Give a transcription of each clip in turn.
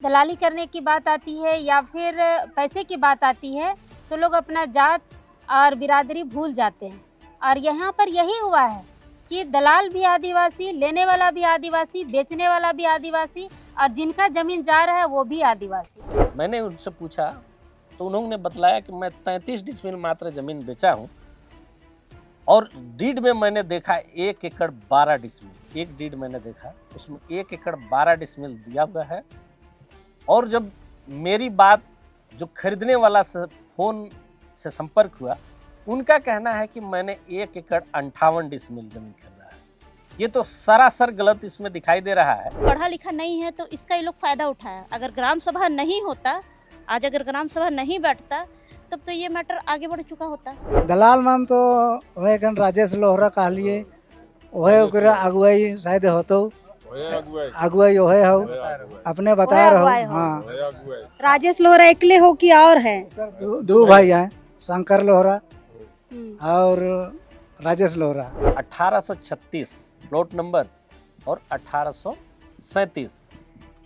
दलाली करने की बात आती है या फिर पैसे की बात आती है तो लोग अपना जात और बिरादरी भूल जाते हैं। और यहाँ पर यही हुआ है कि दलाल भी आदिवासी, लेने वाला भी आदिवासी, बेचने वाला भी आदिवासी और जिनका ज़मीन जा रहा है वो भी आदिवासी। मैंने उनसे पूछा तो उन्होंने बताया कि मैं 33 डिसमिल मात्र ज़मीन बेचा हूँ और डीड में मैंने देखा 1 एकड़ 12 डिसमिल, एक डीड मैंने देखा उसमें 1 एकड़ 12 डिसमिल दिया हुआ है। और जब मेरी बात जो खरीदने वाला से फ़ोन से संपर्क हुआ, उनका कहना है कि मैंने 1 एकड़ 58 डिसमिल ज़मीन खरीदा है। ये तो सरासर गलत इसमें दिखाई दे रहा है। पढ़ा लिखा नहीं है तो इसका ये लोग फायदा उठाया। अगर ग्राम सभा नहीं होता, आज अगर ग्राम सभा नहीं बैठता तब तो ये मैटर आगे बढ़ चुका होता। दलाल मान तो वह कन राजेश लोहरा कह लिए वह ओकरा अगुवाई शायद होतो अगुवाई वह हो अपने बता रहो। हाँ, राजेश लोहरा अकेले हो कि और है? दो भाई हैं, शंकर लोहरा और राजेश लोहरा। 1836 प्लॉट नंबर और 1837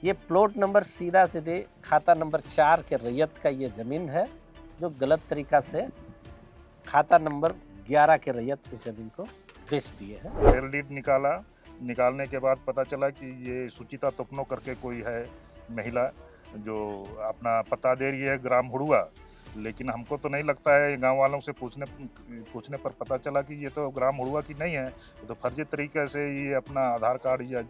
ये प्लॉट नंबर सीधा सीधे खाता नंबर 4 के रैयत का ये ज़मीन है, जो गलत तरीका से खाता नंबर 11 के रैयत उस ज़मीन को बेच दिए हैं। सेल डीड निकालने के बाद पता चला कि ये सुचिता तुपनो करके कोई है महिला जो अपना पता दे रही है ग्राम हुड़ुआ, लेकिन हमको तो नहीं लगता है। गांव वालों से पूछने पर पता चला कि ये तो ग्राम हुड़ुआ की नहीं है, तो फर्जी तरीके से ये अपना आधार कार्ड या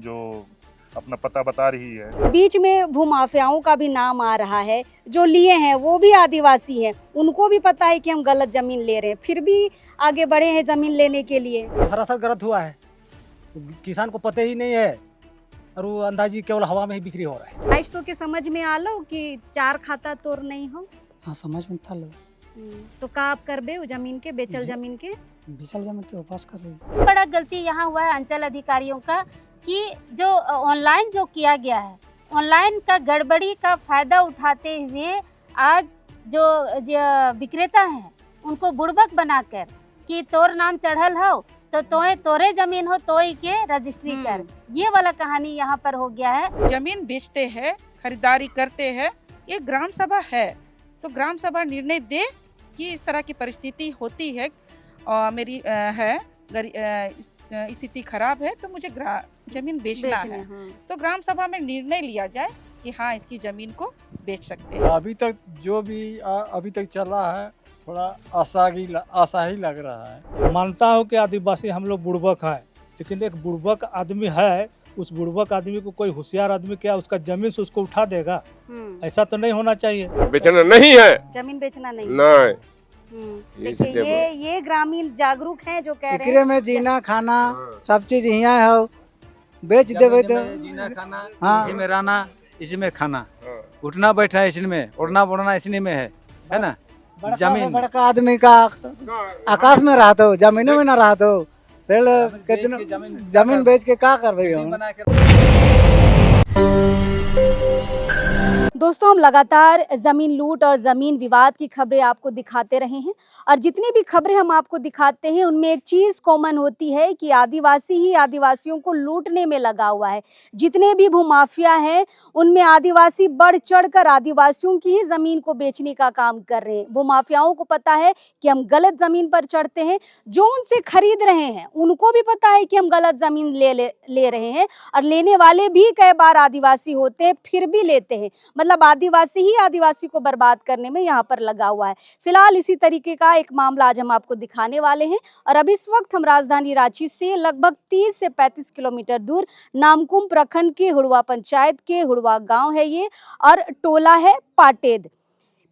जो अपना पता बता रही है। बीच में भूमाफियाओं का भी नाम आ रहा है, जो लिए हैं वो भी आदिवासी हैं, उनको भी पता है कि हम गलत जमीन ले रहे हैं, फिर भी आगे बढ़े हैं जमीन लेने के लिए। सरासर गलत हुआ है, किसान को पता ही नहीं है और वो अंदाजी केवल हवा में ही बिक्री हो रहा है। आज तो के समझ में आ लो कि 4 खाता तोर नहीं हो। हाँ, समझ में था लो। तो का आप करबे वो जमीन के बेचल जमीन के विशाल जमीन के वापस कर रही। बड़ा गलती यहाँ हुआ है अंचल अधिकारियों का कि जो ऑनलाइन जो किया गया है, ऑनलाइन का गड़बड़ी का फायदा उठाते हुए आज जो विक्रेता हैं उनको बुड़बक बनाकर कि तोर नाम चढ़ल हो तो तोरे जमीन हो तोय के रजिस्ट्री कर, ये वाला कहानी यहाँ पर हो गया है। जमीन बेचते हैं, खरीदारी करते हैं, ये ग्राम सभा है तो ग्राम सभा निर्णय दे कि इस तरह की परिस्थिति होती है और मेरी है स्थिति खराब है तो मुझे जमीन बेचना है। तो ग्राम सभा में निर्णय लिया जाए कि हाँ इसकी जमीन को बेच सकते हैं। अभी तक जो भी अभी तक चल रहा है थोड़ा आशा ही लग रहा है। मानता हूँ कि आदिवासी हम लोग बुड़बक है, लेकिन एक बुड़बक आदमी है, उस बुड़बक आदमी को कोई होशियार आदमी क्या उसका जमीन से उसको उठा देगा? ऐसा तो नहीं होना चाहिए। बेचना नहीं है, जमीन बेचना नहीं। देखिए ये ग्रामीण जागरूक हैं जो कह रहे एकरे में जीना खाना सब चीज यहाँ हो, बेच देवे तो जीना खाना हाँ। इसी में रहना, इसी में खाना, उठना बैठना इसी में, उड़ना बढ़ना इसी में है ना। जमीन बड़का आदमी का आकाश में रहा तो जमीनों में ना रहा तो सेल कितना जमीन बेच के क्या कर रही हो। दोस्तों, हम लगातार जमीन लूट और जमीन विवाद की खबरें आपको दिखाते रहे हैं और जितनी भी खबरें हम आपको दिखाते हैं उनमें एक चीज कॉमन होती है कि आदिवासी ही आदिवासियों को लूटने में लगा हुआ है। जितने भी भूमाफिया हैं उनमें आदिवासी बढ़ चढ़कर आदिवासियों की ही जमीन को बेचने का काम कर रहे हैं। भूमाफियाओं को पता है कि हम गलत जमीन पर चढ़ते हैं, जो उनसे खरीद रहे हैं उनको भी पता है कि हम गलत जमीन ले रहे हैं और लेने वाले भी कई बार आदिवासी होते हैं, फिर भी लेते हैं। मतलब आदिवासी ही आदिवासी को बर्बाद करने में यहाँ पर लगा हुआ है। फिलहाल इसी तरीके का एक मामला आज हम आपको दिखाने वाले हैं और अब इस वक्त हम राजधानी रांची से लगभग 30 से 35 किलोमीटर दूर नामकुम प्रखंड के हुड़वा पंचायत के हुड़वा गांव है ये और टोला है पाटेद।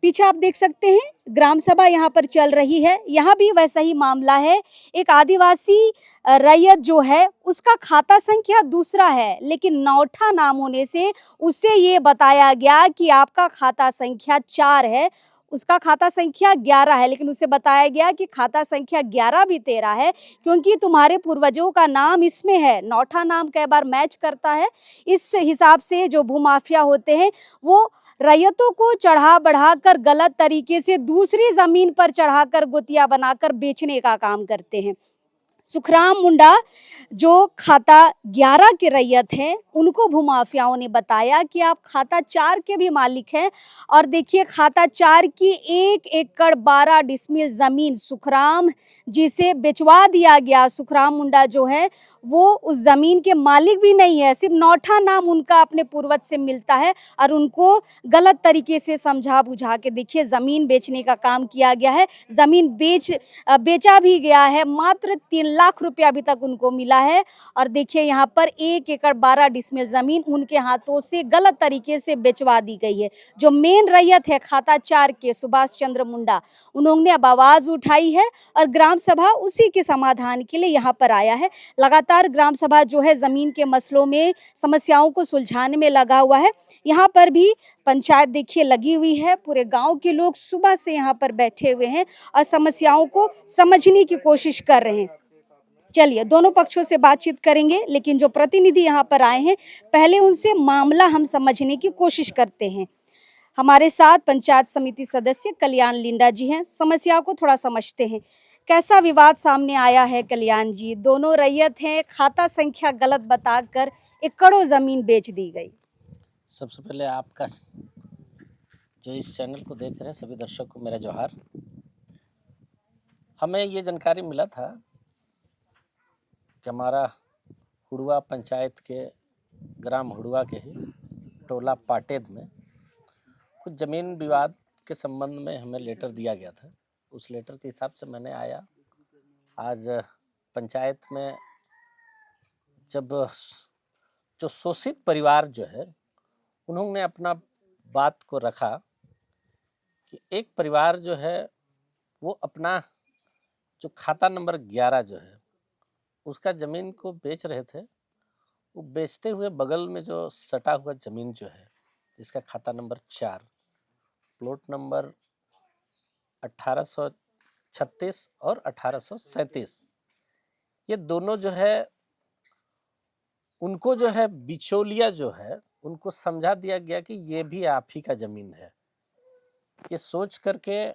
पीछे आप देख सकते हैं ग्राम सभा यहाँ पर चल रही है। यहाँ भी वैसा ही मामला है। एक आदिवासी रैयत जो है उसका खाता संख्या दूसरा है, लेकिन नौठा नाम होने से उसे ये बताया गया कि आपका खाता संख्या 4 है, उसका खाता संख्या 11 है, लेकिन उसे बताया गया कि खाता संख्या 11 भी तेरा है क्योंकि तुम्हारे पूर्वजों का नाम इसमें है। नौठा नाम कई बार मैच करता है। इस हिसाब से जो भूमाफिया होते हैं वो रैयतों को चढ़ा बढ़ाकर गलत तरीके से दूसरी जमीन पर चढ़ाकर गुतिया बनाकर बेचने का काम करते हैं। सुखराम मुंडा जो खाता 11 के रैयत हैं, उनको भूमाफियाओं ने बताया कि आप खाता 4 के भी मालिक हैं। और देखिए खाता 4 की 1 एकड़ 12 डिसमिल ज़मीन सुखराम जी से बेचवा दिया गया। सुखराम मुंडा जो है वो उस ज़मीन के मालिक भी नहीं है, सिर्फ नौठा नाम उनका अपने पूर्वज से मिलता है और उनको गलत तरीके से समझा बुझा के देखिए ज़मीन बेचने का काम किया गया है। ज़मीन बेचा भी गया है, मात्र 3 लाख रुपया अभी तक उनको मिला है। और देखिए यहाँ पर 1 एकड़ 12 डिसमिल ज़मीन उनके हाथों से गलत तरीके से बेचवा दी गई है। जो मेन रैयत है खाता 4 के सुभाष चंद्र मुंडा, उन्होंने अब आवाज़ उठाई है और ग्राम सभा उसी के समाधान के लिए यहाँ पर आया है। लगातार ग्राम सभा जो है ज़मीन के मसलों में समस्याओं को सुलझाने में लगा हुआ है। यहाँ पर भी पंचायत देखिए लगी हुई है, पूरे गांव के लोग सुबह से यहाँ पर बैठे हुए हैं और समस्याओं को समझने की कोशिश कर रहे हैं। चलिए दोनों पक्षों से बातचीत करेंगे, लेकिन जो प्रतिनिधि यहाँ पर आए हैं पहले उनसे मामला हम समझने की कोशिश करते हैं। हमारे साथ पंचायत समिति सदस्य कल्याण लिंडा जी हैं, समस्या को थोड़ा समझते हैं। कैसा विवाद सामने आया है कल्याण जी? दोनों रैयत हैं, खाता संख्या गलत बताकर एकड़ों जमीन बेच दी गई। सबसे पहले आपका जो इस चैनल को देख रहे हैं सभी दर्शक को मेरा जोहार। हमें ये जानकारी मिला था कि हमारा हुड़वा पंचायत के ग्राम हुड़वा के ही टोला पाटेद में कुछ ज़मीन विवाद के संबंध में हमें लेटर दिया गया था। उस लेटर के हिसाब से मैंने आया। आज पंचायत में जब जो शोषित परिवार जो है उन्होंने अपना बात को रखा कि एक परिवार जो है वो अपना जो खाता नंबर 11 जो है उसका ज़मीन को बेच रहे थे। वो बेचते हुए बगल में जो सटा हुआ ज़मीन जो है जिसका खाता नंबर 4 प्लॉट नंबर 1836 और 1837, ये दोनों जो है उनको जो है बिचौलिया जो है उनको समझा दिया गया कि ये भी आप ही का ज़मीन है। ये सोच करके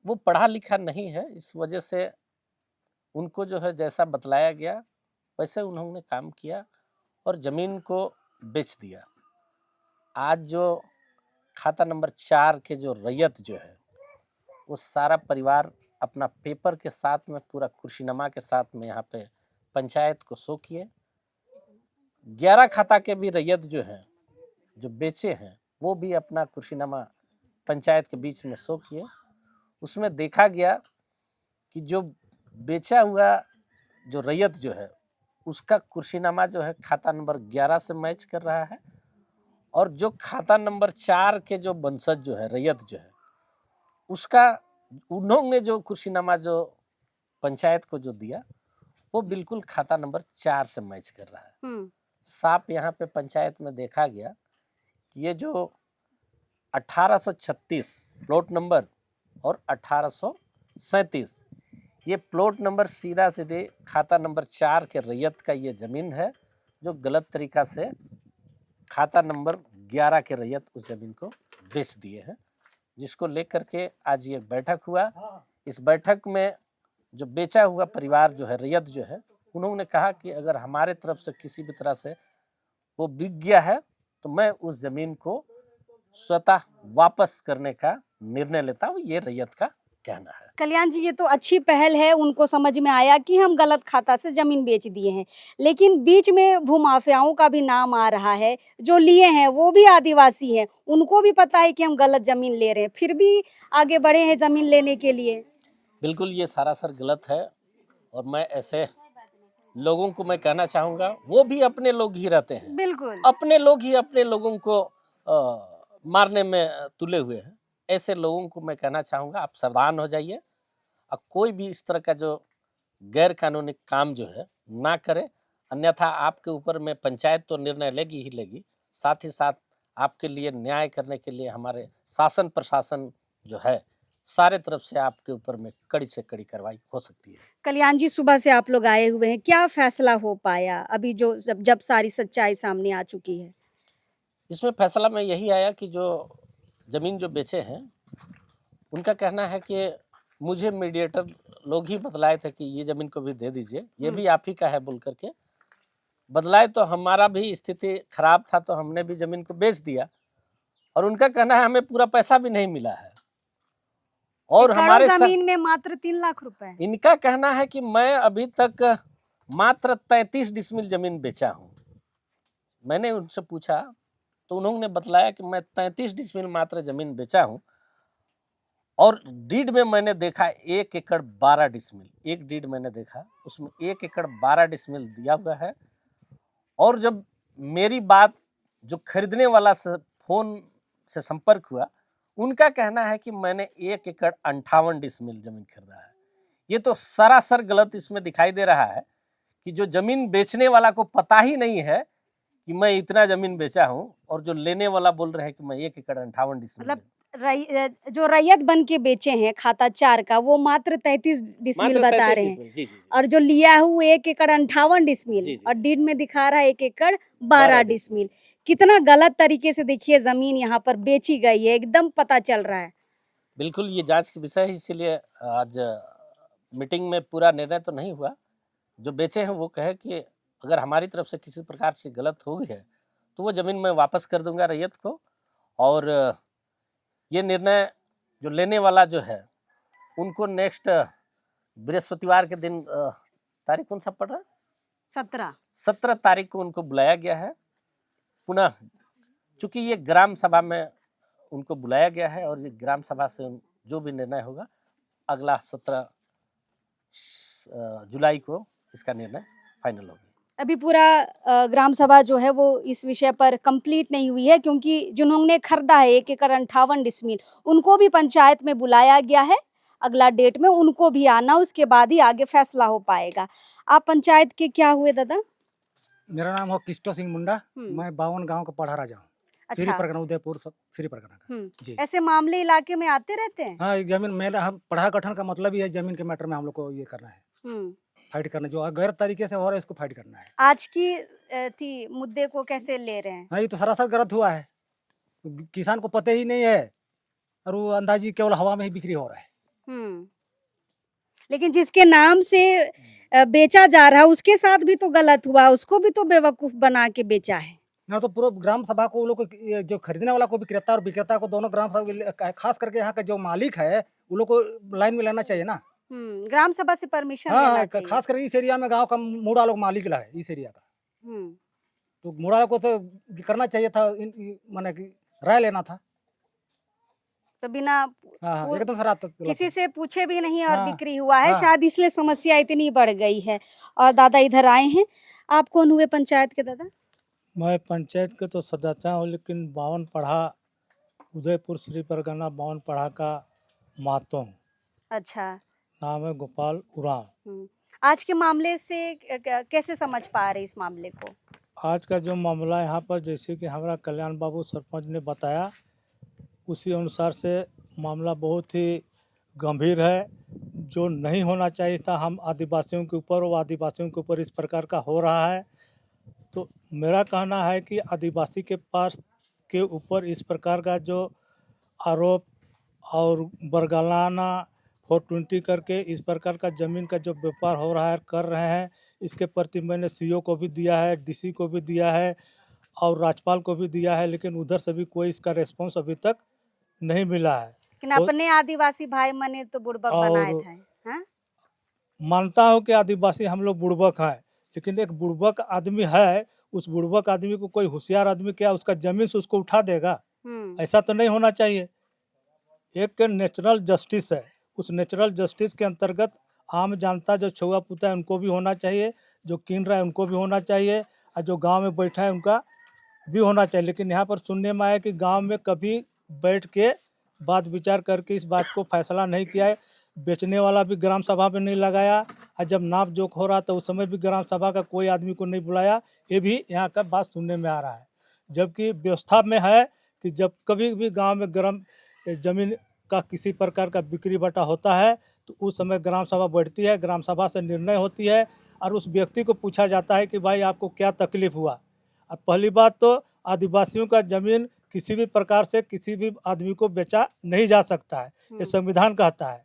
वो पढ़ा लिखा नहीं है, इस वजह से उनको जो है जैसा बतलाया गया वैसे उन्होंने काम किया और ज़मीन को बेच दिया। आज जो खाता नंबर 4 के जो रैयत जो है वो सारा परिवार अपना पेपर के साथ में पूरा कुर्सीनमा के साथ में यहाँ पे पंचायत को शो किए। 11 खाता के भी रैयत जो है जो बेचे हैं वो भी अपना कुर्सीनमा पंचायत के बीच में शो किए। उसमें देखा गया कि जो बेचा हुआ जो रैयत जो है उसका कुर्सीनामा जो है खाता नंबर 11 से मैच कर रहा है और जो खाता नंबर 4 के जो वंशज जो है रैयत जो है उसका उन्होंने जो कुर्सीनामा जो पंचायत को जो दिया वो बिल्कुल खाता नंबर 4 से मैच कर रहा है। साफ यहाँ पे पंचायत में देखा गया कि ये जो 1836 प्लॉट नंबर और 1837 ये प्लॉट नंबर सीधा सीधे खाता नंबर 4 के रैयत का ये ज़मीन है जो गलत तरीका से खाता नंबर 11 के रैयत उस ज़मीन को बेच दिए हैं, जिसको लेकर के आज ये बैठक हुआ। इस बैठक में जो बेचा हुआ परिवार जो है रैयत जो है उन्होंने कहा कि अगर हमारे तरफ से किसी भी तरह से वो बिक गया है तो मैं उस ज़मीन को स्वतः वापस करने का निर्णय लेता हूँ, ये रैयत का कहना है। कल्याण जी ये तो अच्छी पहल है, उनको समझ में आया कि हम गलत खाता से जमीन बेच दिए हैं, लेकिन बीच में भूमाफियाओं का भी नाम आ रहा है। जो लिए हैं वो भी आदिवासी हैं, उनको भी पता है कि हम गलत जमीन ले रहे हैं, फिर भी आगे बढ़े हैं जमीन लेने के लिए। बिल्कुल ये सरासर गलत है और मैं ऐसे लोगों को मैं कहना चाहूँगा, वो भी अपने लोग ही रहते हैं, बिल्कुल अपने लोग ही अपने लोगों को मारने में तुले हुए हैं। ऐसे लोगों को मैं कहना चाहूँगा आप सावधान हो जाइए और कोई भी इस तरह का जो गैर कानूनी काम जो है ना करें, अन्यथा आपके ऊपर में पंचायत तो निर्णय लेगी ही लेगी, साथ ही साथ आपके लिए न्याय करने के लिए हमारे शासन प्रशासन जो है सारे तरफ से आपके ऊपर में कड़ी से कड़ी कार्रवाई हो सकती है। कल्याण जी सुबह से आप लोग आए हुए हैं, क्या फैसला हो पाया अभी जो जब सारी सच्चाई सामने आ चुकी है? इसमें फैसला में यही आया कि जो ज़मीन जो बेचे हैं उनका कहना है कि मुझे मीडिएटर लोग ही बतलाए थे कि ये ज़मीन को भी दे दीजिए, ये भी आप ही का है बोल करके बतलाए। तो हमारा भी स्थिति खराब था, तो हमने भी ज़मीन को बेच दिया और उनका कहना है हमें पूरा पैसा भी नहीं मिला है। और हमारे जमीन में मात्र 3 लाख रुपए। इनका कहना है कि मैं अभी तक मात्र 33 डिसमिल ज़मीन बेचा हूँ। मैंने उनसे पूछा तो उन्होंने बतलाया कि मैं 33 डिसमिल मात्र ज़मीन बेचा हूँ और डीड में मैंने देखा 1 एकड़ 12 डिसमिल। एक डीड मैंने देखा उसमें 1 एकड़ 12 डिसमिल दिया हुआ है। और जब मेरी बात जो खरीदने वाला से फ़ोन से संपर्क हुआ, उनका कहना है कि मैंने 1 एकड़ 58 डिसमिल ज़मीन खरीदा है। ये तो सरासर गलत इसमें दिखाई दे रहा है कि जो ज़मीन बेचने वाला को पता ही नहीं है कि मैं इतना ज़मीन बेचा हूँ, और जो लेने वाला बोल रहे हैं कि मैं 1 एकड़ 58 डिसमिल। मतलब जो रैयत बन के बेचे हैं खाता 4 का, वो मात्र 33 डिसमिल बता रहे हैं। जी। और जो लिया है वो 1 एकड़ 58 डिसमिल जी। और डीड में दिखा रहा है 1 एकड़ 12 डिसमिल। कितना गलत तरीके से देखिए जमीन यहाँ पर बेची गई है, एकदम पता चल रहा है। बिल्कुल ये जांच का विषय है, इसीलिए आज मीटिंग में पूरा निर्णय तो नहीं हुआ। जो बेचे हैं वो कहे कि अगर हमारी तरफ से किसी प्रकार से गलत हो गई है तो वो ज़मीन मैं वापस कर दूंगा रैयत को। और ये निर्णय जो लेने वाला जो है उनको नेक्स्ट बृहस्पतिवार के दिन, तारीख कौन सा पड़ रहा है, 17 तारीख को उनको बुलाया गया है पुनः। चूँकि ये ग्राम सभा में उनको बुलाया गया है और ये ग्राम सभा से जो भी निर्णय होगा अगला 17 जुलाई को इसका निर्णय फाइनल होगा। अभी पूरा ग्राम सभा जो है वो इस विषय पर कंप्लीट नहीं हुई है, क्योंकि जिन्होंने खरीदा है 1 एकड़ 58 डिसमिल उनको भी पंचायत में बुलाया गया है। अगला डेट में उनको भी आना, उसके बाद ही आगे फैसला हो पाएगा। आप पंचायत के क्या हुए दादा? मेरा नाम है किस्टो सिंह मुंडा। मैं 52 गांव का पढ़ा राजा हूँ। अच्छा। श्री परगना उदयपुर श्री परगना का। जी। ऐसे मामले इलाके में आते रहते हैं? हाँ, जमीन मेरा हम पढ़ा गठन का मतलब ही है जमीन के मैटर में हम लोग को ये करना है, फाइट करना, जो गलत तरीके से हो रहा है इसको फाइट करना है। आज की थी मुद्दे को कैसे ले रहे हैं? हाँ, ये तो सरासर गलत हुआ है, किसान को पता ही नहीं है और वो अंदाजी केवल हवा में ही बिक्री हो रहा है। लेकिन जिसके नाम से बेचा जा रहा है उसके साथ भी तो गलत हुआ, उसको भी तो बेवकूफ बना के बेचा है ना। तो पूरा ग्राम सभा को लोग को, जो खरीदने वाला को भी क्रेता और विक्रेता को दोनों ग्राम सभा, खास करके यहाँ का जो मालिक है वो लोग को लाइन में लेना चाहिए ना। ग्राम सभा से परमिशन हाँ, लेना चाहिए। खास करके इस एरिया में गांव का मुड़ा लोग मालिक ला है इस एरिया का, तो मुड़ा को तो करना चाहिए था, माने कि राय लेना था। तो बिना हाँ, एकदम सरात किसी से पूछे भी नहीं और बिक्री हुआ है। शायद इसलिए समस्या इतनी बढ़ गई है। और दादा इधर आए हैं, आप कौन हुए पंचायत के दादा? मैं पंचायत के तो सदस्य हूँ, लेकिन 52 पढ़ा उदयपुर श्री परगना 52 पढ़ा का महतो हूँ। अच्छा। नाम है गोपाल उरांव। आज के मामले से कैसे समझ पा रहे इस मामले को? आज का जो मामला यहाँ पर, जैसे कि हमारा कल्याण बाबू सरपंच ने बताया, उसी अनुसार से मामला बहुत ही गंभीर है, जो नहीं होना चाहिए था हम आदिवासियों के ऊपर, वो आदिवासियों के ऊपर इस प्रकार का हो रहा है। तो मेरा कहना है कि आदिवासी के पास के ऊपर इस प्रकार का जो आरोप और बरगलाना 420 करके इस प्रकार का ज़मीन का जो व्यापार हो रहा है, कर रहे हैं, इसके प्रति मैंने सीओ को भी दिया है, डीसी को भी दिया है और राज्यपाल को भी दिया है, लेकिन उधर से भी कोई इसका रेस्पॉन्स अभी तक नहीं मिला है। लेकिन अपने आदिवासी भाई मने तो बुड़बक बनाए थे। हाँ? मानता हूँ कि आदिवासी हम लोग बुड़बक है, लेकिन एक बुड़बक आदमी है, उस बुड़बक आदमी को कोई होशियार आदमी क्या उसका जमीन से उसको उठा देगा? ऐसा तो नहीं होना चाहिए। एक नेचुरल जस्टिस है, उस नेचुरल जस्टिस के अंतर्गत आम जनता जो छुआ पुता है उनको भी होना चाहिए, जो कीन रहा है उनको भी होना चाहिए, और जो गांव में बैठा है उनका भी होना चाहिए। लेकिन यहाँ पर सुनने में आया कि गांव में कभी बैठ के बात विचार करके इस बात को फैसला नहीं किया है। बेचने वाला भी ग्राम सभा में नहीं लगाया, और जब नाप जोख हो रहा था उस समय भी ग्राम सभा का कोई आदमी को नहीं बुलाया। ये भी यहाँ का बात सुनने में आ रहा है, जबकि व्यवस्था में है कि जब कभी भी गांव में ग्राम जमीन का किसी प्रकार का बिक्री बटा होता है तो उस समय ग्राम सभा बैठती है, ग्राम सभा से निर्णय होती है और उस व्यक्ति को पूछा जाता है कि भाई आपको क्या तकलीफ हुआ। अब पहली बात तो आदिवासियों का ज़मीन किसी भी प्रकार से किसी भी आदमी को बेचा नहीं जा सकता है, ये संविधान कहता है।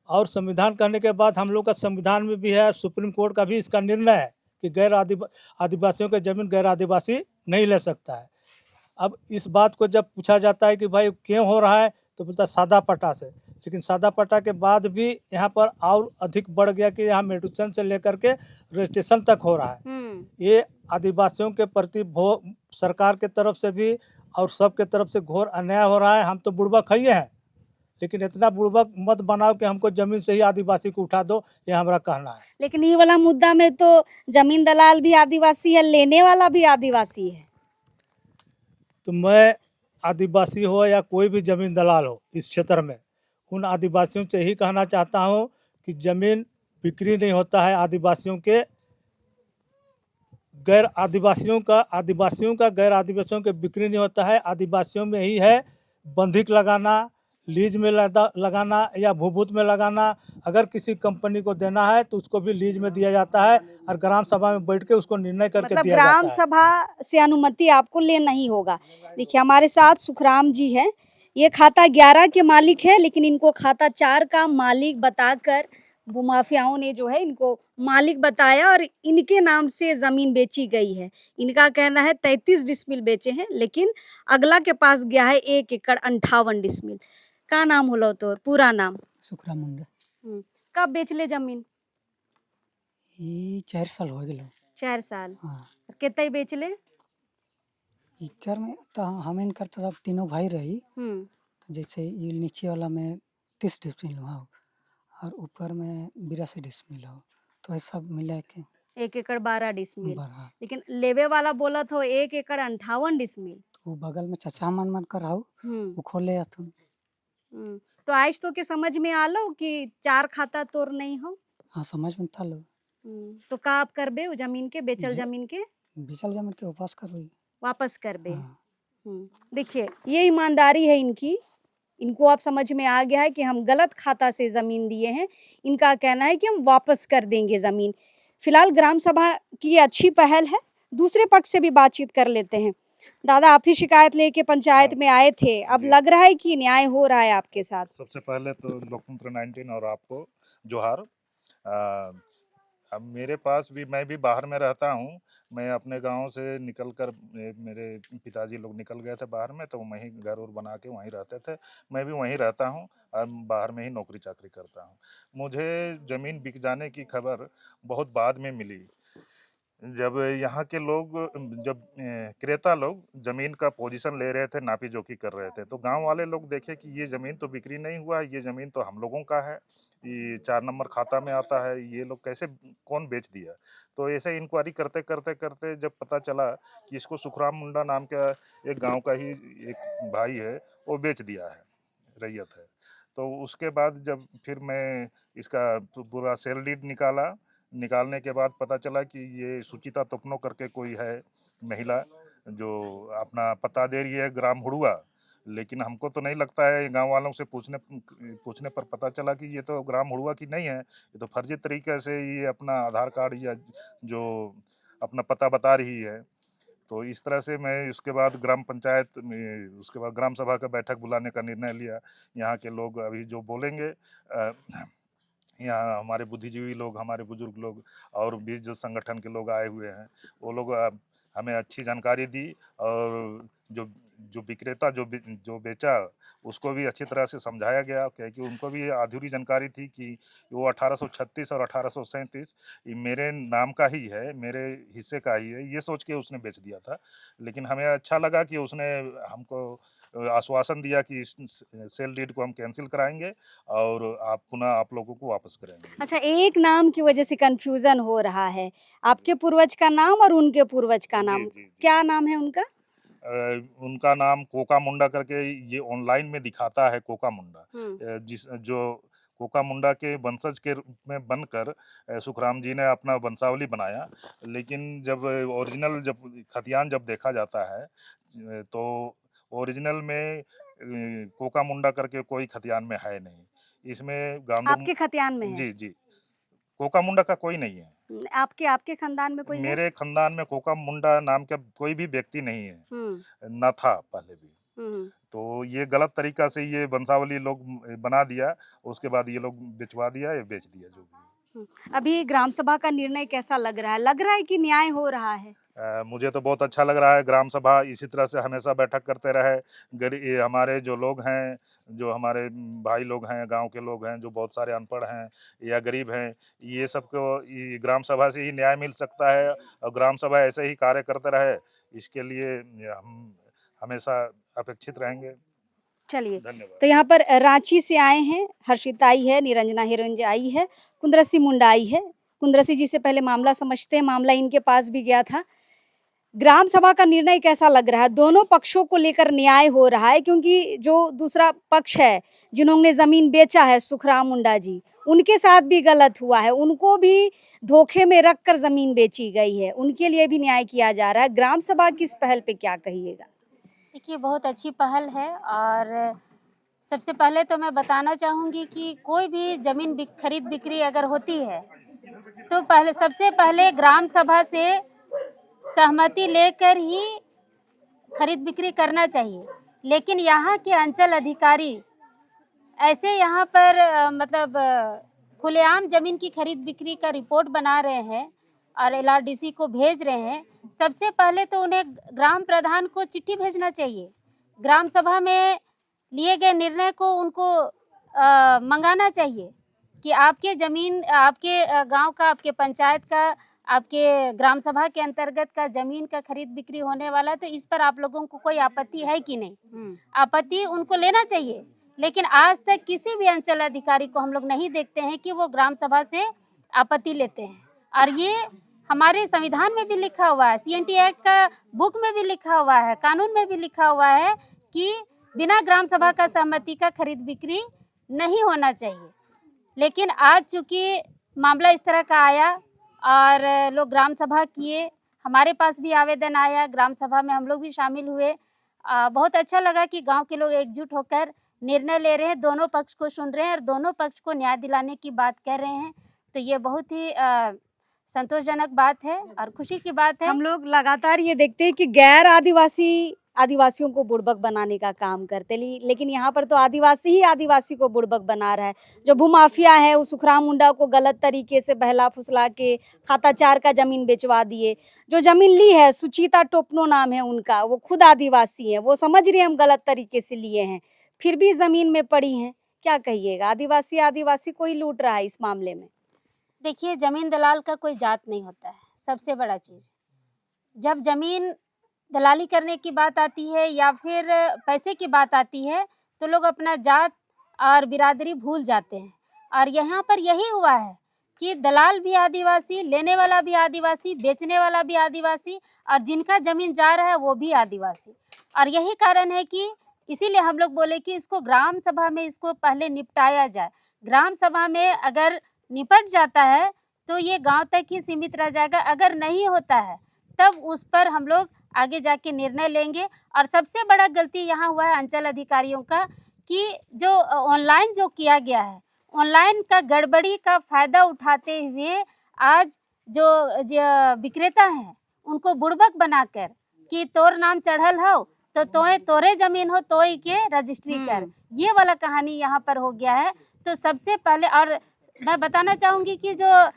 और संविधान करने के बाद हम लोग का संविधान में भी है, सुप्रीम कोर्ट का भी इसका निर्णय है कि आदिवासियों के जमीन गैर आदिवासी नहीं ले सकता है। अब इस बात को जब पूछा जाता है कि भाई क्यों हो रहा है, तो बोलता सादा पट्टा से। लेकिन सादा पट्टा के बाद भी यहाँ पर और अधिक बढ़ गया कि यहाँ म्यूटेशन से लेकर के रजिस्ट्रेशन तक हो रहा है। ये आदिवासियों के प्रति सरकार के तरफ से भी और सबके तरफ से घोर अन्याय हो रहा है। हम तो बुड़बक ही हैं, लेकिन इतना बुड़बक मत बनाओ कि हमको जमीन से ही आदिवासी को उठा दो, ये हमारा कहना है। लेकिन ये वाला मुद्दा में तो जमीन दलाल भी आदिवासी है, लेने वाला भी आदिवासी है। तो मैं आदिवासी हो या कोई भी जमीन दलाल हो इस क्षेत्र में, उन आदिवासियों से यही कहना चाहता हूँ कि जमीन बिक्री नहीं होता है। आदिवासियों के गैर आदिवासियों का गैर आदिवासियों के बिक्री नहीं होता है। आदिवासियों में ही है बंधिक लगाना, लीज में लगाना या भूभूत में लगाना। अगर किसी कंपनी को देना है तो उसको भी लीज में दिया जाता है और ग्राम सभा में बैठ के उसको निर्णय करके मतलब दिया जाता है। ग्राम सभा से अनुमति आपको लेना ही होगा। देखिए हमारे साथ सुखराम जी हैं, ये खाता 11 के मालिक है, लेकिन इनको खाता 4 का मालिक बताकर भूमाफियाओं ने जो है इनको मालिक बताया और इनके नाम से जमीन बेची गई है। इनका कहना है 33 डिसमिल बेचे हैं, लेकिन अगला के पास गया है 1 एकड़ 58 डिसमिल। का नाम होलो तो पूरा नाम? सुखराम मुंडा। कब बेच ले जमीन? ये 4 साल हो गए। 4 साल। हाँ, कितना बेच ले? इकर में तो हम इनकर तो सब तीनों भाई रही। तो जैसे ये नीचे वाला में 30 डिसमिल हो और ऊपर में 82 डिसमिल हो, तो ऐसा मिला के 1 एकड़ 12 डिसमिल। बड़ा। लेकिन लेवे वाला बोला तो 1 एकड़ 58 डिसमिल। तो बगल में चचा मन कर आओ, वो खोले अथुन। तो आज तो के समझ में आलो कि 4 खाता तोर नहीं हो? हाँ, समझ में था लो। तो का आप करबे वो जमीन के, बेचल जमीन के? बेचल जमीन के वापस करबे। हाँ। देखिए ये ईमानदारी है इनकी। इनको अब समझ में आ गया है कि हम गलत खाता से जमीन दिए हैं। इनका कहना है कि हम वापस कर देंगे जमीन। फिलहाल ग्राम सभा की अच्छी पहल है। दूसरे पक्ष से भी बातचीत कर लेते हैं। दादा, आप ही शिकायत लेके पंचायत में आए थे, अब लग रहा है कि न्याय हो रहा है आपके साथ? सबसे पहले तो लोकतंत्र 19 और आपको जोहार। अब मेरे पास भी, मैं भी बाहर में रहता हूँ। मैं अपने गांव से निकलकर, मेरे पिताजी लोग निकल गए थे बाहर में, तो वहीं घर और बना के वहीं रहते थे। मैं भी वहीं रहता हूँ और बाहर में ही नौकरी चाकरी करता हूँ। मुझे ज़मीन बिक जाने की खबर बहुत बाद में मिली, जब यहाँ के लोग, जब क्रेता लोग ज़मीन का पोजीशन ले रहे थे, नापी जोखी कर रहे थे, तो गांव वाले लोग देखे कि ये ज़मीन तो बिक्री नहीं हुआ है, ये ज़मीन तो हम लोगों का है, ये 4 नंबर खाता में आता है, ये लोग कैसे, कौन बेच दिया? तो ऐसे इंक्वायरी करते करते करते जब पता चला कि इसको सुखराम मुंडा नाम का एक गाँव का ही एक भाई है, वो बेच दिया है, रैयत है। तो उसके बाद जब फिर मैं इसका पूरा सेल डीड निकालने के बाद पता चला कि ये सुचिता तोपनो करके कोई है महिला, जो अपना पता दे रही है ग्राम हुड़ुआ। लेकिन हमको तो नहीं लगता है, गांव वालों से पूछने पर पता चला कि ये तो ग्राम हुड़ुआ की नहीं है, ये तो फर्जी तरीके से ये अपना आधार कार्ड या जो अपना पता बता रही है। तो इस तरह से मैं उसके बाद ग्राम पंचायत में, उसके बाद ग्राम सभा का बैठक बुलाने का निर्णय लिया। यहाँ के लोग अभी जो बोलेंगे, यहाँ हमारे बुद्धिजीवी लोग, हमारे बुजुर्ग लोग और भी जो संगठन के लोग आए हुए हैं, वो लोग हमें अच्छी जानकारी दी और जो विक्रेता जो बेचा उसको भी अच्छी तरह से समझाया गया, क्योंकि उनको भी अधूरी जानकारी थी कि वो 1836 और 1837 ये मेरे नाम का ही है, मेरे हिस्से का ही है, ये सोच के उसने बेच दिया था। लेकिन हमें अच्छा लगा कि उसने हमको आश्वासन दिया कि इस सेल डीड को हम कैंसिल कराएंगे और पुनः आप लोगों को वापस करेंगे। अच्छा, एक नाम की वजह से कंफ्यूजन हो रहा है, आपके पूर्वज का नाम और उनके पूर्वज का नाम। जी। क्या नाम है उनका? उनका नाम कोका मुंडा करके ये ऑनलाइन में दिखाता है, कोका मुंडा। जो कोका मुंडा के वंशज के रूप में बनकर सुखराम जी ने अपना वंशावली बनाया। लेकिन जब ओरिजिनल खतियान देखा जाता है तो ओरिजिनल में कोका मुंडा करके कोई खतियान में है नहीं। इसमें आपके खतियान में है? जी, कोका मुंडा का कोई नहीं है। आपके खानदान में कोई है? मेरे खानदान में कोका मुंडा नाम का कोई भी व्यक्ति नहीं है, न था पहले भी। तो ये गलत तरीका से ये वंशावली लोग बना दिया, उसके बाद ये लोग बिचवा दिया या बेच दिया जो भी। अभी ग्राम सभा का निर्णय कैसा लग रहा है? लग रहा है कि न्याय हो रहा है? मुझे तो बहुत अच्छा लग रहा है। ग्राम सभा इसी तरह से हमेशा बैठक करते रहे। ये हमारे जो लोग हैं, जो हमारे भाई लोग हैं, गांव के लोग हैं, जो बहुत सारे अनपढ़ हैं या गरीब हैं, ये सबको ये ग्राम सभा से ही न्याय मिल सकता है। और ग्राम सभा ऐसे ही कार्य करते रहे, इसके लिए हम हमेशा अपेक्षित रहेंगे। चलिए, धन्यवाद। तो यहाँ पर रांची से आए हैं, हर्षिता आई है, निरंजना हिरंज आई है, कुंद्रसी मुंडा आई है। कुंद्रसी जी से पहले मामला समझते हैं, मामला इनके पास भी गया था। ग्राम सभा का निर्णय कैसा लग रहा है? दोनों पक्षों को लेकर न्याय हो रहा है, क्योंकि जो दूसरा पक्ष है जिन्होंने जमीन बेचा है, सुखराम मुंडा जी, उनके साथ भी गलत हुआ है, उनको भी धोखे में रखकर जमीन बेची गई है, उनके लिए भी न्याय किया जा रहा है। ग्राम सभा की इस पहल पे क्या कहिएगा? देखिए, बहुत अच्छी पहल है। और सबसे पहले तो मैं बताना चाहूँगी कि कोई भी ज़मीन खरीद बिक्री अगर होती है तो सबसे पहले ग्राम सभा से सहमति लेकर ही खरीद बिक्री करना चाहिए। लेकिन यहाँ के अंचल अधिकारी ऐसे यहाँ पर खुलेआम ज़मीन की खरीद बिक्री का रिपोर्ट बना रहे हैं और LRDC को भेज रहे हैं। सबसे पहले तो उन्हें ग्राम प्रधान को चिट्ठी भेजना चाहिए। ग्राम सभा में लिए गए निर्णय को उनको मंगाना चाहिए कि आपके ज़मीन, आपके गांव का, आपके पंचायत का, आपके ग्राम सभा के अंतर्गत का ज़मीन का खरीद बिक्री होने वाला है, तो इस पर आप लोगों को कोई आपत्ति है कि नहीं। आपत्ति उनको लेना चाहिए। लेकिन आज तक किसी भी अंचल अधिकारी को हम लोग नहीं देखते हैं कि वो ग्राम सभा से आपत्ति लेते हैं। और ये हमारे संविधान में भी लिखा हुआ है, CNT एक्ट का बुक में भी लिखा हुआ है, कानून में भी लिखा हुआ है कि बिना ग्राम सभा का सहमति का खरीद बिक्री नहीं होना चाहिए। लेकिन आज चूँकि मामला इस तरह का आया और लोग ग्राम सभा किए, हमारे पास भी आवेदन आया, ग्राम सभा में हम लोग भी शामिल हुए। बहुत अच्छा लगा कि गांव के लोग एकजुट होकर निर्णय ले रहे हैं, दोनों पक्ष को सुन रहे हैं और दोनों पक्ष को न्याय दिलाने की बात कर रहे हैं। तो ये बहुत ही संतोषजनक बात है और खुशी की बात है। हम लोग लगातार ये देखते हैं कि गैर आदिवासियों को बुड़बक बनाने का काम करते, लेकिन यहाँ पर तो आदिवासी ही आदिवासी को बुड़बक बना रहा है। जो भूमाफिया है वो सुखराम मुंडा को गलत तरीके से बहला फुसला के खाता 4 का जमीन बेचवा दिए। जो जमीन ली है, सुचिता टोपनो नाम है उनका, वो खुद आदिवासी है, वो समझ रही है हम गलत तरीके से लिए हैं, फिर भी जमीन में पड़ी हैं। क्या कहिएगा? आदिवासी को ही लूट रहा है इस मामले में। देखिए, ज़मीन दलाल का कोई जात नहीं होता है। सबसे बड़ा चीज़, जब ज़मीन दलाली करने की बात आती है या फिर पैसे की बात आती है तो लोग अपना जात और बिरादरी भूल जाते हैं। और यहाँ पर यही हुआ है कि दलाल भी आदिवासी, लेने वाला भी आदिवासी, बेचने वाला भी आदिवासी और जिनका ज़मीन जा रहा है वो भी आदिवासी। और यही कारण है कि इसीलिए हम लोग बोले कि इसको ग्राम सभा में इसको पहले निपटाया जाए। ग्राम सभा में अगर निपट जाता है तो ये गांव तक ही सीमित रह जाएगा। अगर नहीं होता है तब उस पर हम लोग आगे जाके निर्णय लेंगे। और सबसे बड़ा गलती यहाँ हुआ है अंचल अधिकारियों का कि जो ऑनलाइन जो किया गया है, ऑनलाइन का गड़बड़ी का फ़ायदा उठाते हुए आज जो विक्रेता हैं उनको बुड़बक बनाकर कि तोर नाम चढ़ल हो तो तोरे ज़मीन हो तो के रजिस्ट्री कर, ये वाला कहानी यहाँ पर हो गया है। तो सबसे पहले, और मैं बताना चाहूँगी कि जो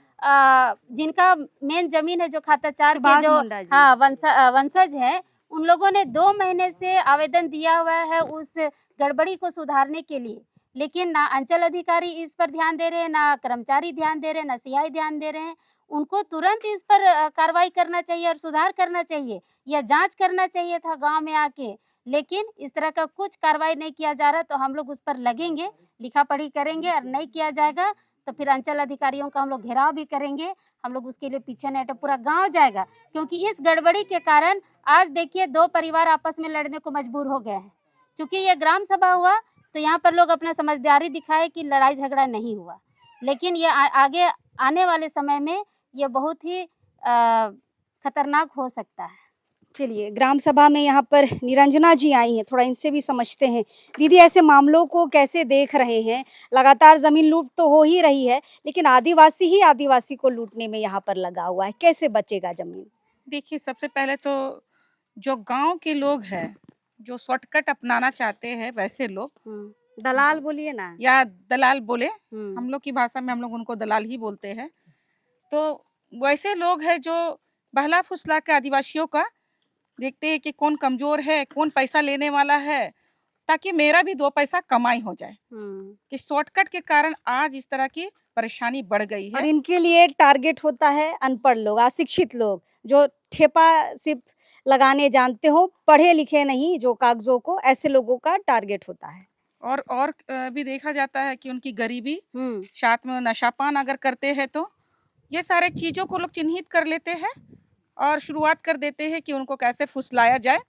जिनका मेन जमीन है, जो खाता 4 के जो वंशज हैं, उन लोगों ने 2 महीने से आवेदन दिया हुआ है उस गड़बड़ी को सुधारने के लिए। लेकिन ना अंचल अधिकारी इस पर ध्यान दे रहे हैं, ना कर्मचारी ध्यान दे रहे हैं, ना CI ध्यान दे रहे हैं। उनको तुरंत इस पर कार्रवाई करना चाहिए और सुधार करना चाहिए या जांच करना चाहिए था गांव में आके। लेकिन इस तरह का कुछ कार्रवाई नहीं किया जा रहा, तो हम लोग उस पर लगेंगे, लिखा पढ़ी करेंगे और नहीं किया जाएगा तो फिर अंचल अधिकारियों का हम लोग घेराव भी करेंगे। हम लोग उसके लिए पीछे नहीं हटे, पूरा गांव जाएगा। क्योंकि इस गड़बड़ी के कारण आज देखिए 2 परिवार आपस में लड़ने को मजबूर हो गए हैं। चूँकि ये ग्राम सभा हुआ तो यहाँ पर लोग अपना समझदारी दिखाए कि लड़ाई झगड़ा नहीं हुआ। लेकिन ये आगे आने वाले समय में ये बहुत ही खतरनाक हो सकता है। चलिए, ग्राम सभा में यहाँ पर निरंजना जी आई हैं, थोड़ा इनसे भी समझते हैं। दीदी, ऐसे मामलों को कैसे देख रहे हैं? लगातार ज़मीन लूट तो हो ही रही है, लेकिन आदिवासी ही आदिवासी को लूटने में यहाँ पर लगा हुआ है, कैसे बचेगा ज़मीन? देखिए, सबसे पहले तो जो गांव के लोग हैं जो शॉर्टकट अपनाना चाहते हैं वैसे लोग, दलाल बोलिए ना। या दलाल बोले, हम लोग की भाषा में हम लोग उनको दलाल ही बोलते हैं। तो वैसे लोग हैं जो बहला फुसला के आदिवासियों का देखते हैं कि कौन कमजोर है, कौन पैसा लेने वाला है, ताकि मेरा भी 2 पैसा कमाई हो जाए। कि शॉर्टकट के कारण आज इस तरह की परेशानी बढ़ गई और है। इनके लिए टारगेट होता है अनपढ़ लोग, अशिक्षित लोग, जो ठेपा सिर्फ लगाने जानते हो, पढ़े लिखे नहीं, जो कागजों को, ऐसे लोगों का टारगेट होता है। और भी देखा जाता है कि उनकी गरीबी, साथ में नशापान अगर करते हैं तो ये सारे चीज़ों को लोग चिन्हित कर लेते हैं और शुरुआत कर देते हैं कि उनको कैसे फुसलाया जाए।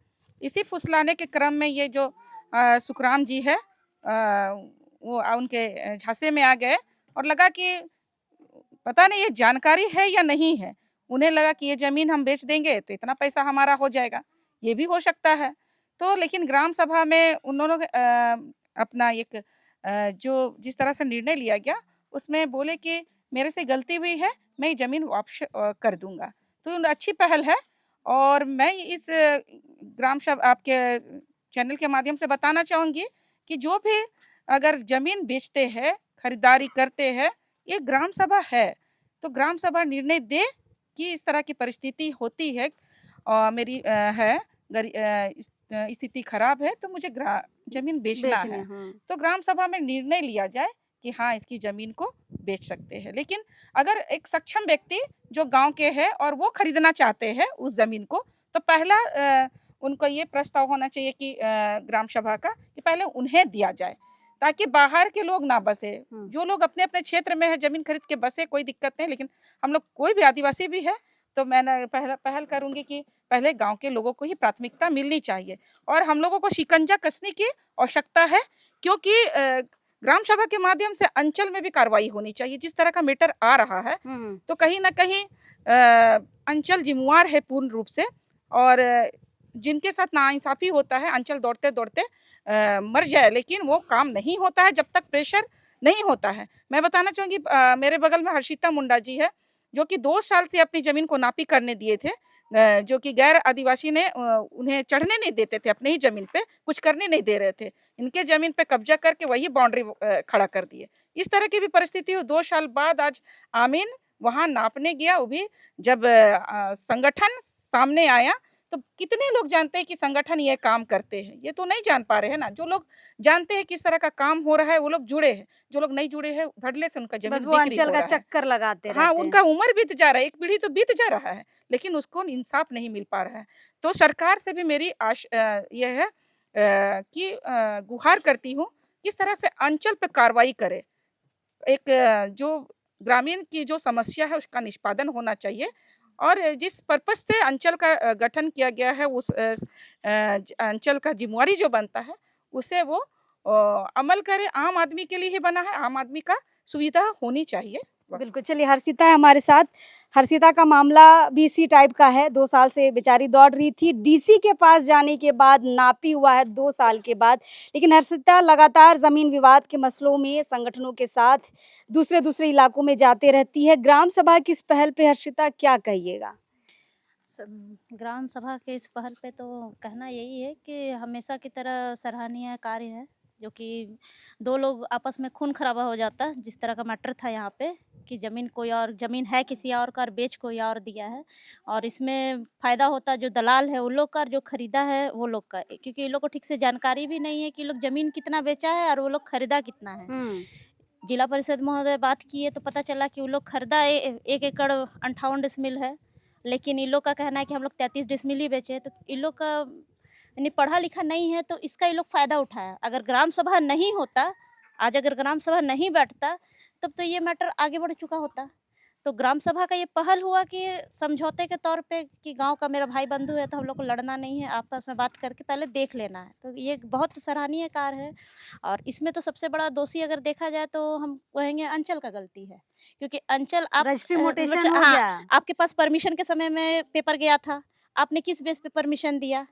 इसी फुसलाने के क्रम में ये जो सुखराम जी है, वो उनके झांसे में आ गए और लगा कि पता नहीं ये जानकारी है या नहीं है। उन्हें लगा कि ये ज़मीन हम बेच देंगे तो इतना पैसा हमारा हो जाएगा, ये भी हो सकता है। तो लेकिन ग्राम सभा में उन्होंने अपना एक जो जिस तरह से निर्णय लिया गया उसमें बोले कि मेरे से गलती हुई है, मैं ये ज़मीन वापस कर दूंगा। तो अच्छी पहल है और मैं इस ग्राम सभा आपके चैनल के माध्यम से बताना चाहूँगी कि जो भी अगर ज़मीन बेचते हैं, खरीदारी करते हैं, ये ग्राम सभा है, तो ग्राम सभा निर्णय दे कि इस तरह की परिस्थिति होती है और मेरी स्थिति खराब है तो मुझे ज़मीन बेचना है। तो ग्राम सभा में निर्णय लिया जाए कि हाँ इसकी ज़मीन को बेच सकते हैं। लेकिन अगर एक सक्षम व्यक्ति जो गांव के है और वो खरीदना चाहते हैं उस ज़मीन को, तो पहला उनको ये प्रस्ताव होना चाहिए कि ग्राम सभा का कि पहले उन्हें दिया जाए, ताकि बाहर के लोग ना बसे। जो लोग अपने अपने क्षेत्र में है ज़मीन खरीद के बसे, कोई दिक्कत नहीं, लेकिन हम लोग कोई भी आदिवासी भी है तो मैं पहल करूँगी कि पहले गांव के लोगों को ही प्राथमिकता मिलनी चाहिए और हम लोगों को शिकंजा कसने की आवश्यकता है, क्योंकि ग्राम सभा के माध्यम से अंचल में भी कार्रवाई होनी चाहिए। जिस तरह का मैटर आ रहा है तो कहीं ना कहीं अंचल जिम्मेवार है पूर्ण रूप से, और जिनके साथ नाइंसाफी होता है अंचल दौड़ते दौड़ते मर जाए, लेकिन वो काम नहीं होता है जब तक प्रेशर नहीं होता है। मैं बताना चाहूँगी मेरे बगल में हर्षिता मुंडा जी है जो कि 2 साल से अपनी ज़मीन को नापी करने दिए थे, जो कि गैर आदिवासी ने उन्हें चढ़ने नहीं देते थे, अपने ही ज़मीन पे कुछ करने नहीं दे रहे थे, इनके ज़मीन पे कब्जा करके वही बाउंड्री खड़ा कर दिए। इस तरह की भी परिस्थिति हो। 2 साल बाद आज आमीन वहाँ नापने गया, वो भी जब संगठन सामने आया तो कितने लोग जानते हैं कि संगठन ये काम करते हैं, ये तो नहीं जान पा रहे हैं ना। जो लोग जानते हैं किस तरह का काम हो रहा है वो लोग जुड़े हैं, जो लोग नहीं जुड़े हैं धड़ल्ले से उनका बस ज़मीन वो बिक्री अंचल हो का रहा है। चक्कर लगाते हाँ, रहते हैं। उनका उम्र बीत जा रहा है, एक पीढ़ी तो बीत जा रहा है, लेकिन उसको इंसाफ नहीं मिल पा रहा है। तो सरकार से भी मेरी ये है कि गुहार करती हूँ किस तरह से अंचल पे कार्रवाई करे। एक जो ग्रामीण की जो समस्या है उसका निष्पादन होना चाहिए, और जिस पर्पज से अंचल का गठन किया गया है उस अंचल का जिम्मेवारी जो बनता है उसे वो अमल करे। आम आदमी के लिए ही बना है, आम आदमी का सुविधा होनी चाहिए। बिल्कुल, चलिए हर्षिता है हमारे साथ। हर्षिता का मामला भी इसी टाइप का है, 2 साल से बेचारी दौड़ रही थी, डीसी के पास जाने के बाद नापी हुआ है 2 साल के बाद। लेकिन हर्षिता लगातार ज़मीन विवाद के मसलों में संगठनों के साथ दूसरे इलाकों में जाते रहती है। ग्राम सभा की इस पहल पे हर्षिता क्या कहिएगा? ग्राम सभा के इस पहल पे तो कहना यही है कि हमेशा की तरह सराहनीय कार्य है, जो कि 2 लोग आपस में खून खराबा हो जाता, जिस तरह का मैटर था यहाँ पे कि ज़मीन कोई और, ज़मीन है किसी और का और बेच कोई और दिया है, और इसमें फ़ायदा होता जो दलाल है उन लोग का, जो ख़रीदा है वो लोग का, क्योंकि ये लोग को ठीक से जानकारी भी नहीं है कि लोग ज़मीन कितना बेचा है और वो लोग ख़रीदा कितना है। जिला परिषद महोदय बात किए तो पता चला कि वो लोग ख़रीदा 1 एकड़ 58 डिसमिल है, लेकिन इन लोग का कहना है कि हम लोग 33 डिसमिल ही बेचे हैं। तो इन लोग का यानी पढ़ा लिखा नहीं है, तो इसका ये लोग फ़ायदा उठाया। अगर ग्राम सभा नहीं होता, आज अगर ग्राम सभा नहीं बैठता, तब तो ये मैटर आगे बढ़ चुका होता। तो ग्राम सभा का ये पहल हुआ कि समझौते के तौर पे कि गांव का मेरा भाई बंधु है तो हम लोग को लड़ना नहीं है, आपस में बात करके पहले देख लेना है। तो ये बहुत सराहनीय कार्य है, और इसमें तो सबसे बड़ा दोषी अगर देखा जाए तो हम कहेंगे अंचल का गलती है, क्योंकि अंचल आप रजिस्ट्री मोटेशन हो गया। आपके पास परमिशन के समय में पेपर गया था, आपने किस बेस पे परमिशन दिया?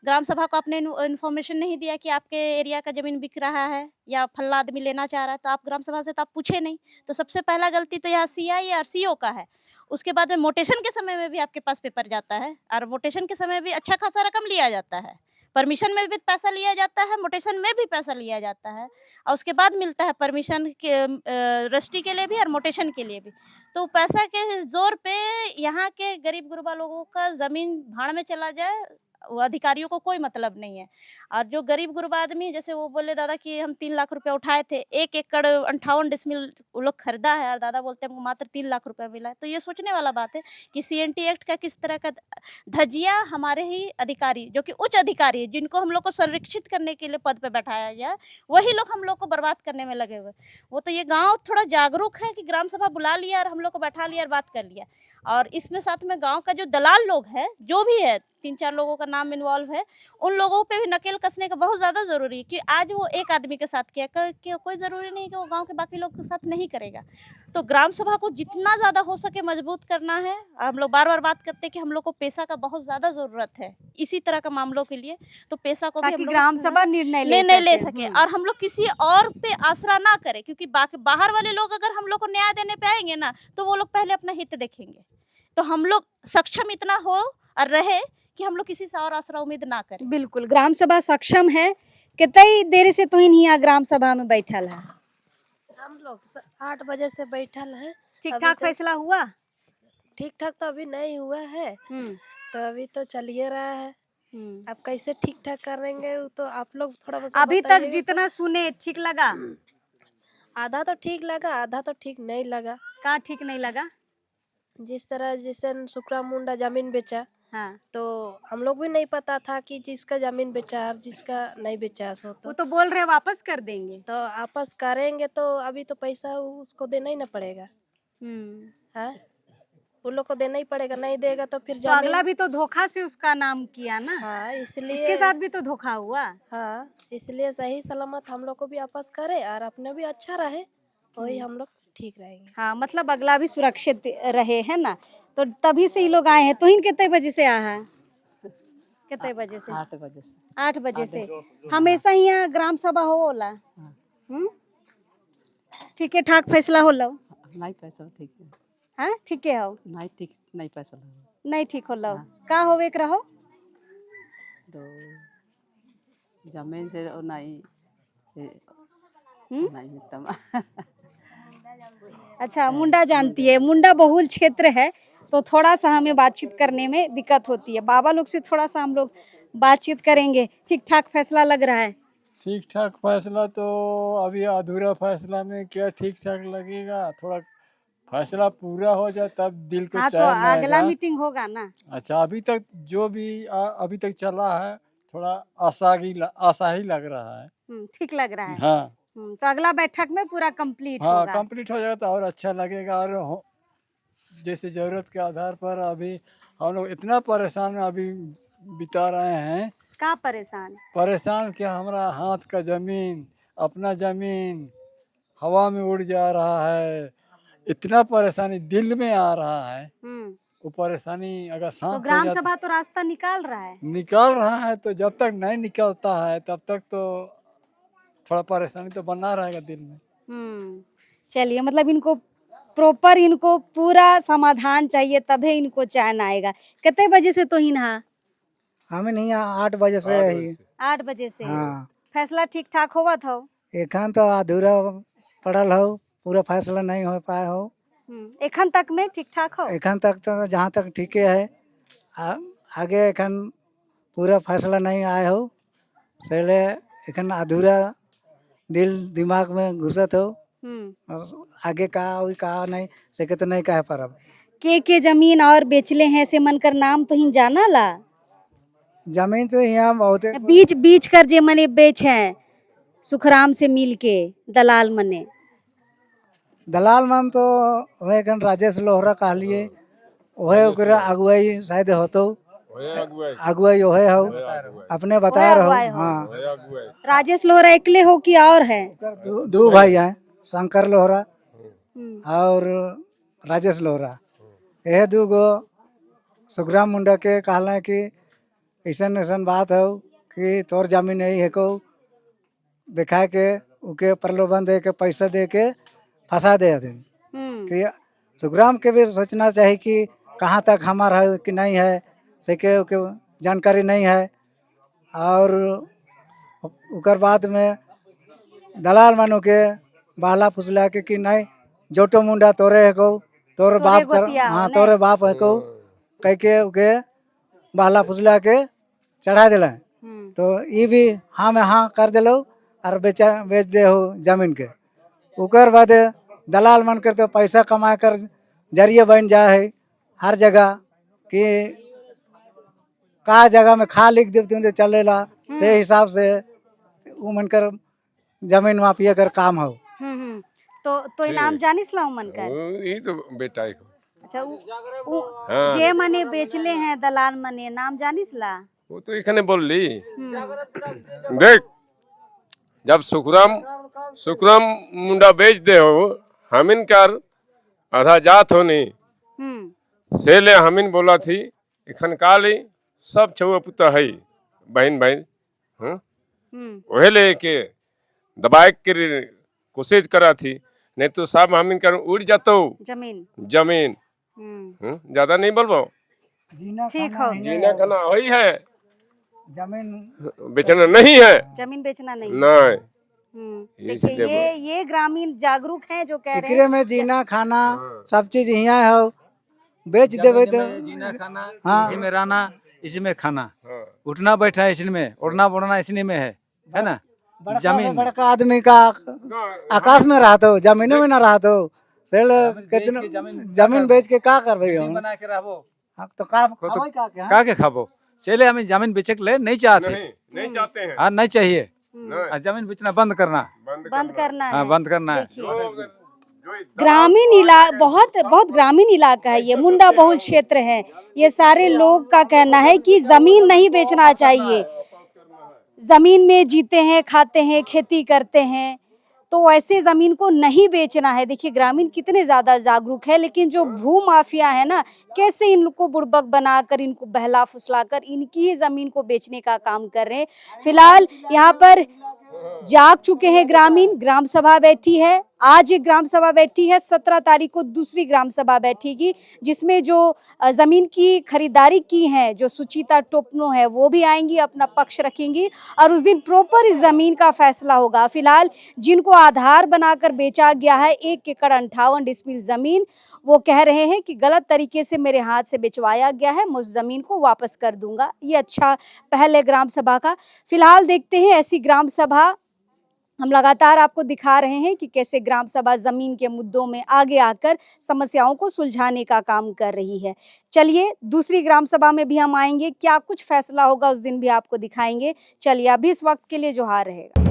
ग्राम सभा को आपने इन्फॉर्मेशन नहीं दिया कि आपके एरिया का ज़मीन बिक रहा है या फल्ला आदमी लेना चाह रहा है, तो आप ग्राम सभा से तो आप पूछे नहीं। तो सबसे पहला गलती तो यहाँ सीआई और सीओ का है। उसके बाद में मोटेशन के समय में भी आपके पास पेपर जाता है, और मोटेशन के समय भी अच्छा खासा रकम लिया जाता है, परमिशन में भी पैसा लिया जाता है, मोटेशन में भी पैसा लिया जाता है, और उसके बाद मिलता है परमिशन के रजिस्ट्री के लिए भी और मोटेशन के लिए भी। तो पैसा के जोर पे यहाँ के गरीब गुरबा लोगों का ज़मीन भाड़ में चला जाए, वो अधिकारियों को कोई मतलब नहीं है। और जो गरीब गुरबा आदमी, जैसे वो बोले दादा कि हम 3 लाख रुपए उठाए थे, 1 एकड़ 58 डिसमिल वो लोग खरीदा है, और दादा बोलते हैं हमको मात्र 3 लाख रुपए मिला है। तो ये सोचने वाला बात है कि CNT एक्ट का किस तरह का धज्जिया हमारे ही अधिकारी, जो कि उच्च अधिकारी है, जिनको हम लोग को संरक्षित करने के लिए पद पे बैठाया गया, वही लोग हम लोग को बर्बाद करने में लगे हुए। वो तो ये गाँव थोड़ा जागरूक है कि ग्राम सभा बुला लिया और हम लोग को बैठा लिया और बात कर लिया। और इसमें साथ में गाँव का जो दलाल लोग है, जो भी है, 3-4 लोगों का नाम इन्वॉल्व है, उन लोगों पे भी नकेल कसने का बहुत ज़्यादा ज़रूरी है कि आज वो एक आदमी के साथ किया, कोई ज़रूरी नहीं कि वो गांव के बाकी लोग के साथ नहीं करेगा। तो ग्राम सभा को जितना ज़्यादा हो सके मजबूत करना है। हम लोग बार बार बात करते हैं कि हम लोग को पैसा का बहुत ज़्यादा ज़रूरत है इसी तरह का मामलों के लिए, तो पैसा को भी हम लोग ग्राम सभा निर्णय ले सके और हम लोग किसी और पे आसरा ना करें, क्योंकि बाहर वाले लोग अगर हम लोग को न्याय देने पे आएंगे ना, तो वो लोग पहले अपना हित देखेंगे। तो हम लोग सक्षम इतना हो और रहे कि हम लोग किसी से और आसरा उम्मीद ना करें। बिल्कुल, ग्राम सभा सक्षम है। कितनी देर से तो यहाँ ग्राम सभा में बैठल है? हम लोग 8 बजे से बैठल हैं। ठीक ठाक फैसला हुआ? ठीक ठाक तो अभी नहीं हुआ है, तो अभी तो चलिए रहा है। अब कैसे ठीक ठाक करेंगे वो तो आप लोग थोड़ा बहुत अभी तक जितना सुने ठीक लगा? आधा तो ठीक लगा, आधा तो ठीक नहीं लगा। कहाँ ठीक नहीं लगा? जिस तरह जैसे सुखराम मुंडा जमीन बेचा, हाँ, तो हम लोग भी नहीं पता था कि जिसका जमीन बेचा और जिसका नहीं बेचा सो वो तो बोल रहे वापस कर देंगे। तो वापस करेंगे तो अभी तो पैसा उसको देना ही ना पड़ेगा। हाँ, उन लोग को देना ही पड़ेगा, नहीं देगा तो फिर तो अगला भी तो धोखा से उसका नाम किया ना। हाँ, इसलिए इसके साथ भी तो धोखा हुआ। हाँ, इसलिए सही सलामत हम लोग को भी वापस करे और अपने भी अच्छा रहे, वही हम लोग ठीक रहेंगे। हाँ, मतलब अगला भी सुरक्षित रहे, है ना। तो तभी से ही लोग आए हैं। तो इन कितने बजे से आया है? कितने बजे से? 8 बजे से। 8 बजे से हमेशा ही यहाँ ग्राम सभा होला? ठीक है, ठाक फैसला होला? नहीं पैसा ठीक है। हाँ, ठीक है हो? नहीं ठीक नहीं पैसा नहीं ठीक होला। का होवे के रहो? तो जमीन से नहीं नहीं तम अच्छा, मुंडा जानती है, मुंडा बहुल क्षेत्र है, तो थोड़ा सा हमें बातचीत करने में दिक्कत होती है। बाबा लोग से थोड़ा सा हम लोग बातचीत करेंगे। ठीक ठाक फैसला लग रहा है? ठीक ठाक फैसला तो अभी अधूरा फैसला में क्या ठीक ठाक लगेगा, थोड़ा फैसला पूरा हो जाए तब दिल को हाँ, चैन तो आएगा। अगला मीटिंग होगा ना। अच्छा, अभी तक जो भी अभी तक चला है थोड़ा आशा ही लग रहा है। ठीक लग रहा है। हाँ, तो अगला बैठक में पूरा कंप्लीट हाँ होगा। कंप्लीट हो जाएगा तो और अच्छा लगेगा। और जैसे ज़रूरत के आधार पर अभी हम लोग इतना परेशान अभी बिता रहे हैं। का परेशान क्या, हमारा हाथ का ज़मीन, अपना ज़मीन हवा में उड़ जा रहा है। इतना परेशानी दिल में आ रहा है। वो परेशानी अगर शांत तो ग्राम सभा तो रास्ता निकाल रहा है। तो जब तक नहीं निकलता है तब तक तो थोड़ा परेशानी तो बना रहेगा दिल में। चलिए, मतलब इनको प्रॉपर, इनको पूरा समाधान चाहिए, तभी इनको चैन आएगा। कितने बजे से तो इन्हा? हमें नहीं 8 बजे से ही। 8 बजे से। हाँ, फैसला ठीक ठाक होगा था? एखन तो अधूरा पड़ल हो, पूरा फैसला नहीं हो पाया हो। एखन तक में ठीक ठाक हो? एखन तक तो जहाँ तक ठीक है, आगे एखन पूरा फैसला नहीं आया हो, पहले एखन अधूरा दिल दिमाग में घुसत हो। आगे कहा नहीं सके तो नहीं कह पारब। के जमीन और बेचले हैं से मनकर नाम तो ही जाना ला। जमीन तो यहाँ बहुत बीच कर जे मने बेच हैं सुखराम से मिल के दलाल मने। दलाल मन तो वह कन राजेश लोहरा कहलिए, वह ओकरा अगुवाई शायद होतो, अगुवाई वह हो अपने बता रहे हो। हाँ, राजेश लोहरा एकले हो कि और है? दो भाई हैं, शंकर लोहरा और राजेश लोहरा। यह दो गो सुखराम मुंडा के कहला कि ऐसा बात हो कि तोर जमीन नहीं है को दिखा के उके प्रलोभन दे के पैसा दे के फंसा दे दिन कि सुखराम के भी सोचना चाहिए कि कहाँ तक हमारा है कि नहीं है, से के जानकारी नहीं है। और उकर बाद में दलाल मानो के बहला फुसला के कि नहीं जोटो मुंडा तोरे है को तोरे बाप कर गोतिया हाँ हो, तोरे बाप है को कह के उके बहला फुसला के चढ़ा दिला। तो ये भी हाँ में हाँ कर दिलो और बेच दे हो जमीन के। उकर बाद दलाल मन कर तो पैसा कमा कर जरिए बन जा है हर जगह कि का जगह में खा लिख दे चलेला से हिसाब से वो मन कर जमीन माफिया कर काम हो। तो इनाम जानिस ला मन कर यही तो बेटा है। अच्छा जे मने बेचले हैं दलाल मने नाम जानिस ला वो तो इखने बोल ली। देख जब सुखराम मुंडा बेच दे हो हमिन कर आधा जात हो नहीं से ले हमिन बोला थी इखन काली सब छुआ पुता है बहन वही ले के दबाए के कोशिश करा थी नहीं तो सब हमिन कर उड़ जातो जमीन ज्यादा नहीं बोलबो ठीक हो जीना खाना वही है जमीन बेचना नहीं है जमीन बेचना नहीं नहीं देखिए ये ग्रामीण जागरूक हैं जो कह रहे एकरे में जीना खाना सब चीज यहाँ है बेच देवे तो जीना खाना हाँ। इसी में रहना इसी में खाना उठना बैठना इसी में उड़ना उड़ना इसी में है ना। जमीन बड़का आदमी का आकाश में रहा तो जमीन में ना रहा तो सेल कितना जमीन बेच के का करबे हम बना के रहबो तो का का के खाबो सेले हमें जमीन बेचे के ले नहीं चाहते नहीं चाहते हैं। हाँ नहीं चाहिए जमीन बेचना बंद करना हाँ बंद करना है। ग्रामीण बहुत ग्रामीण इलाका है ये मुंडा बहुल क्षेत्र है। ये सारे लोग का कहना है कि जमीन नहीं बेचना चाहिए। जमीन में जीते हैं खाते हैं खेती करते हैं तो ऐसे जमीन को नहीं बेचना है। देखिए ग्रामीण कितने ज्यादा जागरूक है लेकिन जो भू माफिया है ना कैसे इनको बुड़बक बनाकर इनको बहला फुसलाकर इनकी ही जमीन को बेचने का काम कर रहे हैं। फिलहाल यहाँ पर जाग चुके हैं ग्रामीण। ग्राम सभा बैठी है आज एक ग्राम सभा बैठी है 17 तारीख को दूसरी ग्राम सभा बैठेगी जिसमें जो जमीन की खरीदारी की है जो सुचिता टोपनो है वो भी आएंगी अपना पक्ष रखेंगी और उस दिन प्रॉपर इस जमीन का फैसला होगा। फिलहाल जिनको आधार बनाकर बेचा गया है 1 एकड़ 58 डिसमिल जमीन वो कह रहे हैं कि गलत तरीके से मेरे हाथ से बेचवाया गया है मैं उस जमीन को वापस कर दूंगा। ये अच्छा पहले ग्राम सभा का। फिलहाल देखते हैं ऐसी ग्राम सभा हम लगातार आपको दिखा रहे हैं कि कैसे ग्राम सभा जमीन के मुद्दों में आगे आकर समस्याओं को सुलझाने का काम कर रही है। चलिए दूसरी ग्राम सभा में भी हम आएंगे क्या कुछ फैसला होगा उस दिन भी आपको दिखाएंगे। चलिए अभी इस वक्त के लिए जोहार रहेगा।